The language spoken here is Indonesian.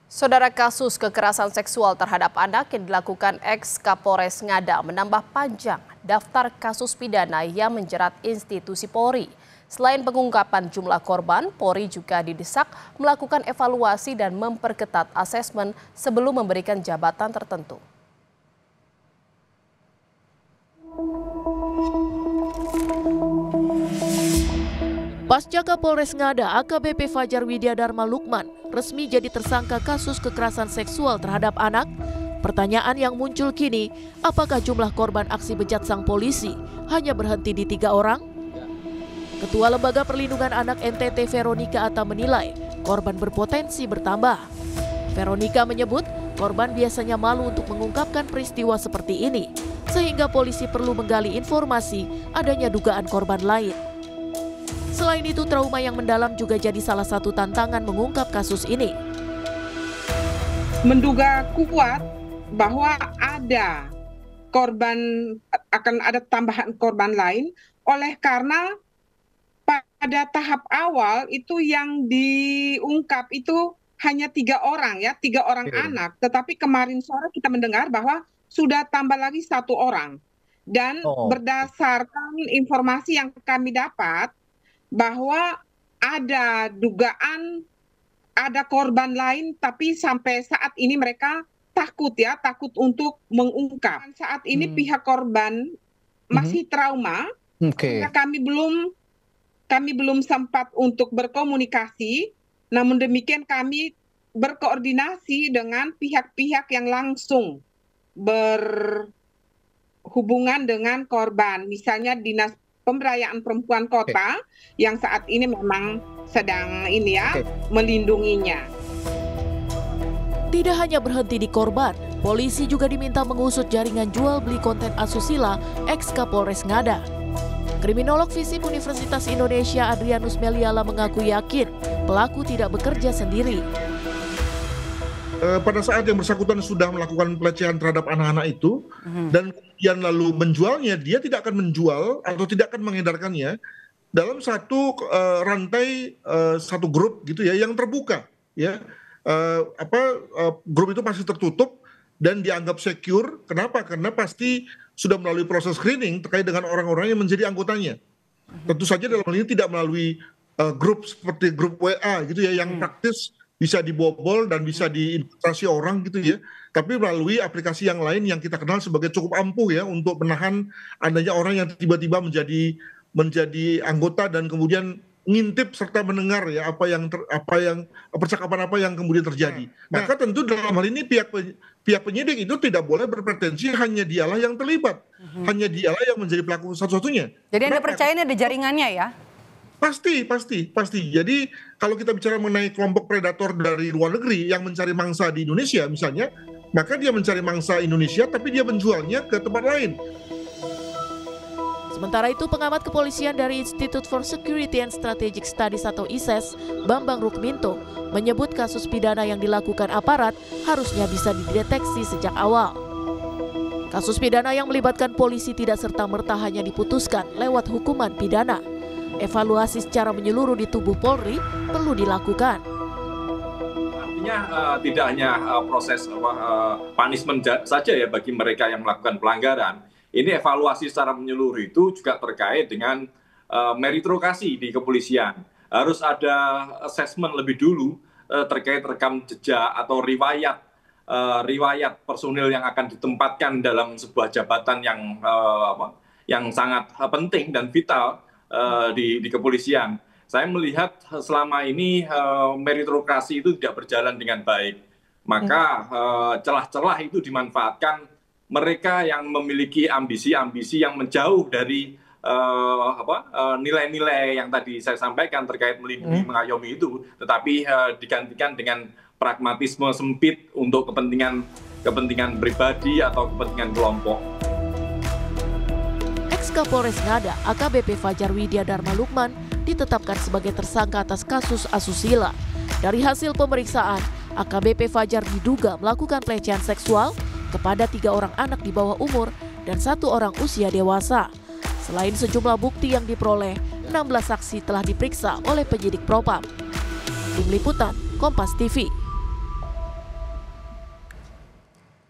Saudara, kasus kekerasan seksual terhadap anak yang dilakukan ex-Kapolres Ngada menambah panjang daftar kasus pidana yang menjerat institusi Polri. Selain pengungkapan jumlah korban, Polri juga didesak melakukan evaluasi dan memperketat asesmen sebelum memberikan jabatan tertentu. Pasca Kapolres Ngada AKBP Fajar Widyadharma Lukman resmi jadi tersangka kasus kekerasan seksual terhadap anak, pertanyaan yang muncul kini, apakah jumlah korban aksi bejat sang polisi hanya berhenti di 3 orang? Ketua Lembaga Perlindungan Anak NTT Veronica Atta menilai korban berpotensi bertambah. Veronica menyebut korban biasanya malu untuk mengungkapkan peristiwa seperti ini, sehingga polisi perlu menggali informasi adanya dugaan korban lain. Selain itu, trauma yang mendalam juga jadi salah satu tantangan mengungkap kasus ini. Menduga kuat bahwa ada korban, akan ada tambahan korban lain, oleh karena pada tahap awal itu yang diungkap itu hanya 3 orang ya, 3 orang anak. Tetapi kemarin sore kita mendengar bahwa sudah tambah lagi 1 orang. Dan berdasarkan informasi yang kami dapat, bahwa ada dugaan ada korban lain, tapi sampai saat ini mereka takut untuk mengungkap. Saat ini pihak korban masih trauma. Kami belum sempat untuk berkomunikasi, namun demikian kami berkoordinasi dengan pihak-pihak yang langsung berhubungan dengan korban, misalnya Dinas Pemberdayaan Perempuan Kota yang saat ini memang sedang melindunginya. Tidak hanya berhenti di korban, polisi juga diminta mengusut jaringan jual beli konten asusila ex-Kapolres Ngada. Kriminolog FISIP Universitas Indonesia Adrianus Meliala mengaku yakin pelaku tidak bekerja sendiri. Pada saat yang bersangkutan sudah melakukan pelecehan terhadap anak-anak itu dan kemudian lalu menjualnya, dia tidak akan menjual atau tidak akan mengedarkannya dalam satu rantai, satu grup gitu ya yang terbuka ya. Grup itu pasti tertutup dan dianggap secure. Kenapa? Karena pasti sudah melalui proses screening terkait dengan orang-orang yang menjadi anggotanya. Tentu saja dalam hal ini tidak melalui grup seperti grup WA gitu ya yang praktis bisa dibobol dan bisa diinvestasi orang gitu ya, tapi melalui aplikasi yang lain yang kita kenal sebagai cukup ampuh ya untuk menahan adanya orang yang tiba-tiba menjadi anggota dan kemudian ngintip serta mendengar ya percakapan apa yang kemudian terjadi. Maka tentu dalam hal ini pihak penyidik itu tidak boleh berpretensi hanya dialah yang terlibat, hanya dialah yang menjadi pelaku satu-satunya. Jadi Anda percaya ini ada jaringannya ya? Pasti. Jadi kalau kita bicara mengenai kelompok predator dari luar negeri yang mencari mangsa di Indonesia misalnya, maka dia mencari mangsa Indonesia tapi dia menjualnya ke tempat lain. Sementara itu, pengamat kepolisian dari Institute for Security and Strategic Studies atau ISES, Bambang Rukminto, menyebut kasus pidana yang dilakukan aparat harusnya bisa dideteksi sejak awal. Kasus pidana yang melibatkan polisi tidak serta-merta hanya diputuskan lewat hukuman pidana. Evaluasi secara menyeluruh di tubuh Polri perlu dilakukan. Artinya tidak hanya proses punishment saja ya bagi mereka yang melakukan pelanggaran. Ini evaluasi secara menyeluruh itu juga terkait dengan meritokrasi di kepolisian. Harus ada assessment lebih dulu terkait rekam jejak atau riwayat personil yang akan ditempatkan dalam sebuah jabatan yang sangat penting dan vital di kepolisian. Saya melihat selama ini meritokrasi itu tidak berjalan dengan baik. Maka celah-celah itu dimanfaatkan mereka yang memiliki ambisi-ambisi yang menjauh dari nilai-nilai yang tadi saya sampaikan terkait melindungi, mengayomi itu, tetapi digantikan dengan pragmatisme sempit untuk kepentingan pribadi atau kepentingan kelompok. Kapolres Ngada AKBP Fajar Widyadharma Lukman ditetapkan sebagai tersangka atas kasus asusila. Dari hasil pemeriksaan, AKBP Fajar diduga melakukan pelecehan seksual kepada 3 orang anak di bawah umur dan 1 orang usia dewasa. Selain sejumlah bukti yang diperoleh, 16 saksi telah diperiksa oleh penyidik Propam. Tim Liputan, Kompas TV.